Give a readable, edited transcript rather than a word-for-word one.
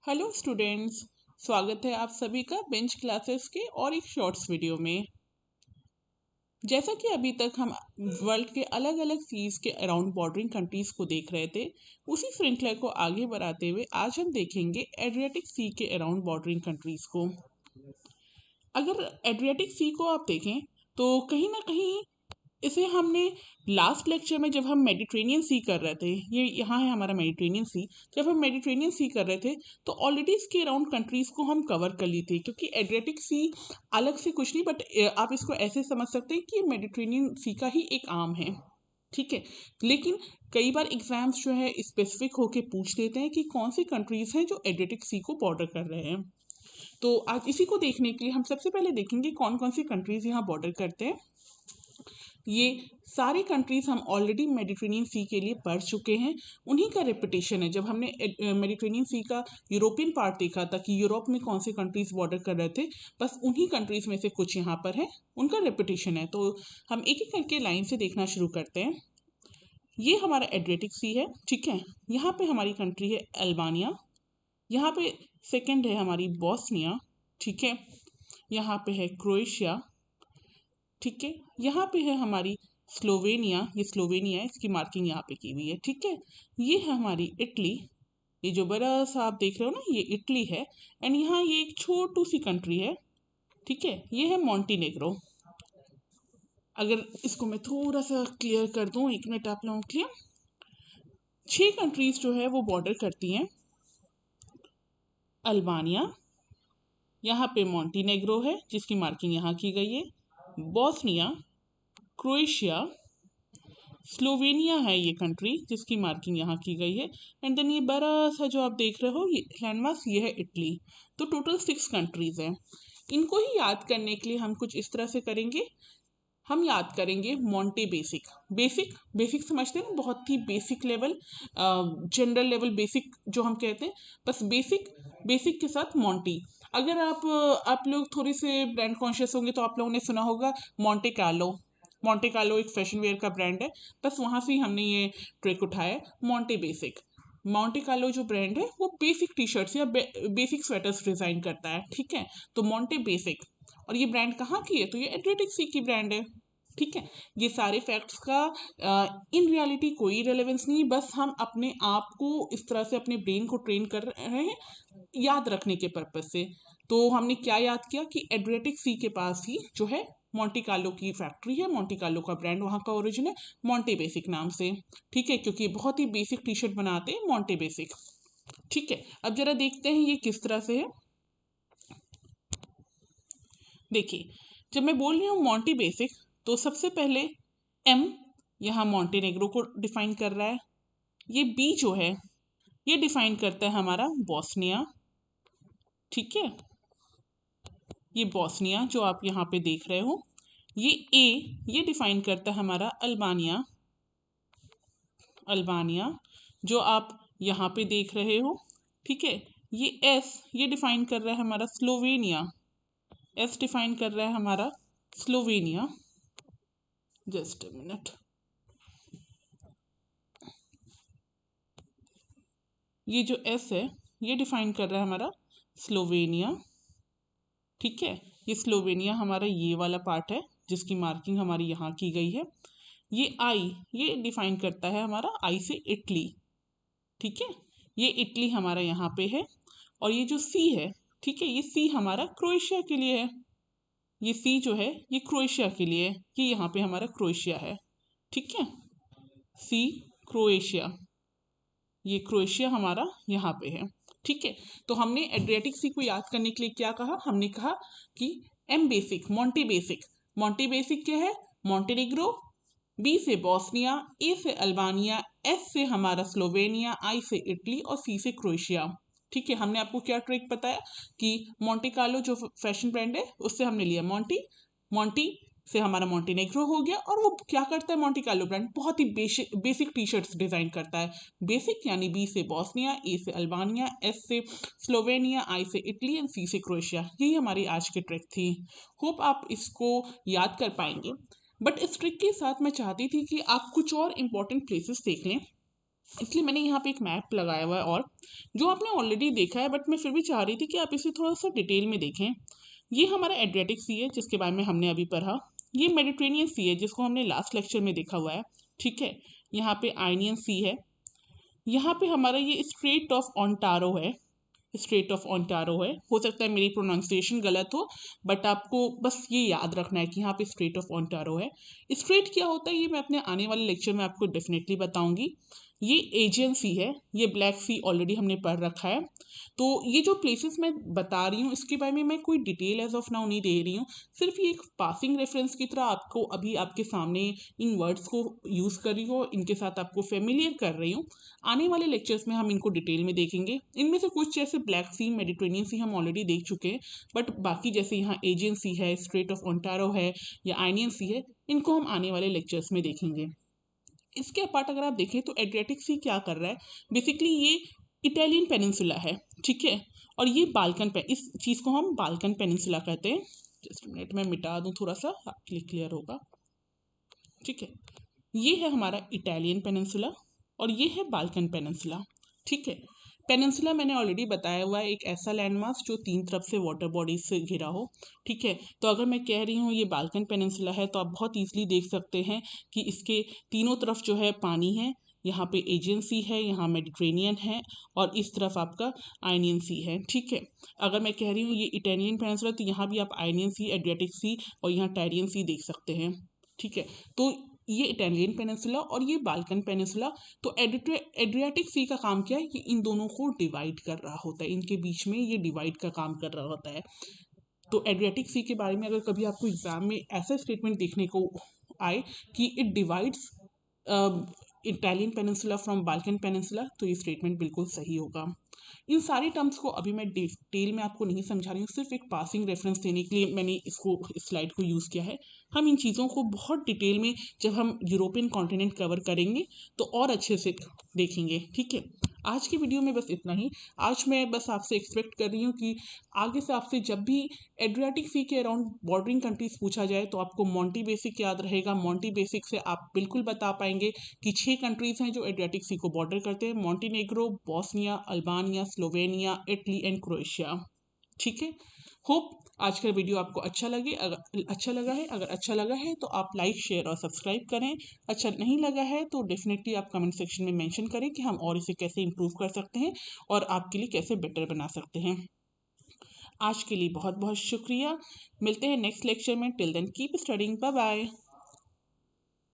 Hello students, स्वागत है आप सभी का बेंच क्लासेस के और एक शॉर्ट्स वीडियो में। जैसा कि अभी तक हम वर्ल्ड के अलग अलग सीज के अराउंड बॉर्डरिंग कंट्रीज को देख रहे थे, उसी श्रृंखला को आगे बढ़ाते हुए आज हम देखेंगे एड्रियाटिक सी के अराउंड बॉर्डरिंग कंट्रीज को। अगर एड्रियाटिक सी को आप देखें तो कहीं ना कहीं इसे हमने लास्ट लेक्चर में जब हम मेडिटेरेनियन सी कर रहे थे, ये यहाँ है हमारा मेडिटेरेनियन सी। जब हम मेडिटेरेनियन सी कर रहे थे तो ऑलरेडी इसके अराउंड कंट्रीज को हम कवर कर ली थी, क्योंकि एड्रियाटिक सी अलग से कुछ नहीं, बट आप इसको ऐसे समझ सकते हैं कि मेडिटेरेनियन सी का ही एक आर्म है। ठीक है, लेकिन कई बार एग्जाम्स जो है स्पेसिफिक होके पूछ लेते हैं कि कौन सी कंट्रीज हैं जो एड्रियाटिक सी को बॉर्डर कर रहे हैं। तो आज इसी को देखने के लिए हम सबसे पहले देखेंगे कौन कौन सी कंट्रीज यहाँ बॉर्डर करते हैं। ये सारे कंट्रीज हम ऑलरेडी मेडिटेरेनियन सी के लिए पढ़ चुके हैं, उन्हीं का रिपीटेशन है। जब हमने मेडिटेरेनियन सी का यूरोपियन पार्ट देखा था कि यूरोप में कौन से कंट्रीज बॉर्डर कर रहे थे, बस उन्हीं कंट्रीज में से कुछ यहाँ पर है, उनका रिपीटेशन है। तो हम एक एक करके लाइन से देखना शुरू करते हैं। ये हमारा एड्रियाटिक सी है, ठीक है। यहाँ पे हमारी कंट्री है अल्बानिया, यहाँ पे सेकंड है हमारी बॉस्निया, ठीक है। यहाँ पे है क्रोएशिया, ठीक है। यहाँ पे है हमारी स्लोवेनिया, ये स्लोवेनिया है, इसकी मार्किंग यहाँ पे की हुई है, ठीक है। ये है हमारी इटली, ये जो बड़ा सा आप देख रहे हो ना, ये इटली है। एंड यहाँ ये एक छोटू सी कंट्री है, ठीक है, ये है मॉन्टीनेग्रो। अगर इसको मैं थोड़ा सा क्लियर कर दूं, एक मिनट आप लोगों के लिए। 6 कंट्रीज जो है वो बॉर्डर करती हैं। अल्बानिया, यहाँ पे मॉन्टीनेग्रो है जिसकी मार्किंग यहाँ की गई है, बॉस्निया, क्रोएशिया, स्लोवेनिया है ये कंट्री जिसकी मार्किंग यहाँ की गई है, एंड देन ये बड़ा सा जो आप देख रहे हो ये लैंडमार्क, ये है इटली। तो टोटल 6 कंट्रीज हैं। इनको ही याद करने के लिए हम कुछ इस तरह से करेंगे। हम याद करेंगे मॉन्टे बेसिक। बेसिक बेसिक समझते हैं, बहुत ही basic level, general level basic जो हम कहते हैं, बस बेसिक। बेसिक के साथ मॉन्टी। अगर आप लोग थोड़े से ब्रांड कॉन्शियस होंगे तो आप लोगों ने सुना होगा मॉन्टे कार्लो। मॉन्टे कार्लो एक फैशन वेयर का ब्रांड है, बस वहाँ से ही हमने ये ट्रिक उठाया है, मॉन्टे बेसिक। मॉन्टे कार्लो जो ब्रांड है वो बेसिक टी शर्ट्स या बेसिक स्वेटर्स डिज़ाइन करता है, ठीक है। तो मॉन्टे बेसिक, और ये ब्रांड कहाँ की है, तो ये एड्रियाटिक सी की ब्रांड है, ठीक है। ये सारे फैक्ट्स का इन रियलिटी कोई रेलेवेंस नहीं, बस हम अपने आप को इस तरह से अपने ब्रेन को ट्रेन कर रहे हैं याद रखने के पर्पज से। तो हमने क्या याद किया कि एड्रियाटिक सी के पास ही जो है मॉन्टे कार्लो की फैक्ट्री है, मॉन्टे कार्लो का ब्रांड वहाँ का ओरिजिन है मॉन्टे बेसिक नाम से, ठीक है, क्योंकि बहुत ही बेसिक टी शर्ट बनाते हैं मॉन्टे बेसिक, ठीक है। अब जरा देखते हैं ये किस तरह से है। देखिए, जब मैं बोल रही हूँ मॉन्टी बेसिक, तो सबसे पहले एम यहाँ मॉन्टेनेग्रो को डिफाइन कर रहा है। ये बी जो है ये डिफाइन करता है हमारा बॉस्निया, ठीक है। ये बॉस्निया जो आप यहाँ पे देख रहे हो। ये ए ये डिफाइन करता है हमारा अल्बानिया। अल्बानिया जो आप यहाँ पे देख रहे हो, ठीक है। ये एस ये डिफाइन कर रहा है हमारा स्लोवेनिया। एस डिफाइन कर रहा है हमारा स्लोवेनिया। Just a minute. ये जो एस है ये डिफाइन कर रहा है हमारा स्लोवेनिया, ठीक है। ये स्लोवेनिया हमारा ये वाला पार्ट है जिसकी मार्किंग हमारी यहाँ की गई है। ये आई ये डिफाइन करता है हमारा आई से इटली, ठीक है। ये इटली हमारा यहाँ पे है। और ये जो सी है, ठीक है, ये सी हमारा क्रोएशिया के लिए है। ये सी जो है ये क्रोएशिया के लिए है, ये यहाँ पे हमारा क्रोएशिया है, ठीक है। सी क्रोएशिया, ये क्रोएशिया हमारा यहाँ पे है, ठीक है। तो हमने एड्रियाटिक सी को याद करने के लिए क्या कहा, हमने कहा कि M basic Monte basic. Monte basic क्या है, मॉन्टेनेग्रो, बी से बॉस्निया, ए से अल्बानिया, एस से हमारा स्लोवेनिया, आई से इटली और सी से क्रोएशिया, ठीक है। हमने आपको क्या ट्रिक बताया कि मॉन्टे कार्लो जो फैशन ब्रांड है उससे हमने लिया मॉन्टी, मॉन्टी से हमारा मॉन्टेनेग्रो हो गया। और वो क्या करता है मॉन्टे कार्लो ब्रांड, बहुत ही बेसिक टी शर्ट्स डिजाइन करता है। बेसिक यानी बी से बॉस्निया, ए से अल्बानिया, एस से स्लोवेनिया, आई से इटली एंड सी से क्रोएशिया। यही हमारी आज की ट्रिक थी। होप आप इसको याद कर पाएंगे। बट इस ट्रिक के साथ मैं चाहती थी कि आप कुछ और इम्पोर्टेंट प्लेसेस देख लें। इसलिए मैंने यहाँ पे एक मैप लगाया हुआ है, और जो आपने ऑलरेडी देखा है, बट मैं फिर भी चाह रही थी कि आप इसे थोड़ा सा डिटेल में देखें। ये हमारा एड्रियाटिक सी है जिसके बारे में हमने अभी पढ़ा। ये मेडिटेरेनियन सी है जिसको हमने लास्ट लेक्चर में देखा हुआ है, ठीक है। यहाँ पे आयनियन सी है। यहाँ पे हमारा ये स्ट्रेट ऑफ ऑन्टारो है, स्ट्रेट ऑफ ऑन्टारो है। हो सकता है मेरी प्रोनाउंसिएशन गलत हो, बट आपको बस ये याद रखना है कि यहाँ पे स्ट्रेट ऑफ ऑन्टारो है। स्ट्रेट क्या होता है ये मैं अपने आने वाले लेक्चर में आपको डेफिनेटली बताऊंगी। ये एजियन सी है, ये ब्लैक सी ऑलरेडी हमने पढ़ रखा है। तो ये जो प्लेसेस मैं बता रही हूँ इसके बारे में मैं कोई डिटेल एज ऑफ नाउ नहीं दे रही हूँ, सिर्फ ये एक पासिंग रेफरेंस की तरह आपको अभी आपके सामने इन वर्ड्स को यूज़ कर रही हूँ, इनके साथ आपको फेमिलियर कर रही हूँ। आने वाले लेक्चर्स में हम इनको डिटेल में देखेंगे। इनमें से कुछ जैसे ब्लैक सी, मेडिटेरेनियन सी हम ऑलरेडी देख चुके हैं, बट बाकी जैसे यहाँ एजियन सी है, स्ट्रेट ऑफ ऑन्टारो है या आयनियन सी है, इनको हम आने वाले लेक्चर्स में देखेंगे। इसके अपार्ट अगर आप देखें तो एड्रियाटिक सी क्या कर रहा है, बेसिकली ये इटालियन पेनिनसुला है, ठीक है। और ये बाल्कन पे, इस चीज़ को हम बाल्कन पेनिनसुला कहते हैं। जस्ट मिनट में मिटा दूँ थोड़ा सा, आपके लिए क्लियर होगा, ठीक है। ये है हमारा इटालियन पेनिनसुला और ये है बाल्कन पेनिनसुला, ठीक है। पेनिनसुला मैंने ऑलरेडी बताया हुआ है, एक ऐसा लैंडमास जो 3 तरफ से वाटर बॉडीज से घिरा हो, ठीक है। तो अगर मैं कह रही हूँ ये बाल्कन पेनिनसुला है तो आप बहुत ईजिली देख सकते हैं कि इसके तीनों तरफ जो है पानी है। यहाँ पे एजियन सी है, यहाँ मेडिटेरेनियन है और इस तरफ आपका आयनियन सी है, ठीक है। अगर मैं कह रही हूँ ये इटालियन पेनिनसुला तो यहाँ भी आप आयनियन सी, एड्रियाटिक सी और यहाँ टायरियन सी देख सकते हैं, ठीक है। तो ये इटालियन पेनिनसुला और ये बाल्कन पेनिनसुला। तो एड्रियाटिक सी का काम क्या है, ये इन दोनों को डिवाइड कर रहा होता है, इनके बीच में ये डिवाइड का काम कर रहा होता है। तो एड्रियाटिक सी के बारे में अगर कभी आपको एग्जाम में ऐसा स्टेटमेंट देखने को आए कि it divides Italian peninsula from Balkan peninsula, तो ये स्टेटमेंट बिल्कुल सही होगा। इन सारी टर्म्स को अभी मैं डिटेल में आपको नहीं समझा रही हूँ, सिर्फ एक पासिंग रेफरेंस देने के लिए मैंने इसको स्लाइड को यूज़ किया है। हम इन चीज़ों को बहुत डिटेल में जब हम यूरोपियन कॉन्टिनेंट कवर करेंगे तो और अच्छे से देखेंगे, ठीक है। आज की वीडियो में बस इतना ही। आज मैं बस आपसे एक्सपेक्ट कर रही हूँ कि आगे से आपसे जब भी एड्रियाटिक सी के अराउंड बॉर्डरिंग कंट्रीज पूछा जाए तो आपको मॉन्टी बेसिक याद रहेगा। मॉन्टी बेसिक से आप बिल्कुल बता पाएंगे कि 6 कंट्रीज हैं जो एड्रियाटिक सी को बॉर्डर करते हैं: Montenegro, Bosnia, Albania, Slovenia, Italy and Croatia, ठीक है। होप आज का वीडियो आपको अच्छा लगा है। अगर अच्छा लगा है तो आप लाइक, शेयर और सब्सक्राइब करें। अच्छा नहीं लगा है तो डेफिनेटली आप कमेंट सेक्शन में मेंशन करें कि हम और इसे कैसे इम्प्रूव कर सकते हैं और आपके लिए कैसे बेटर बना सकते हैं। आज के लिए बहुत बहुत शुक्रिया। मिलते हैं नेक्स्ट लेक्चर में। Till then keep studying, bye bye.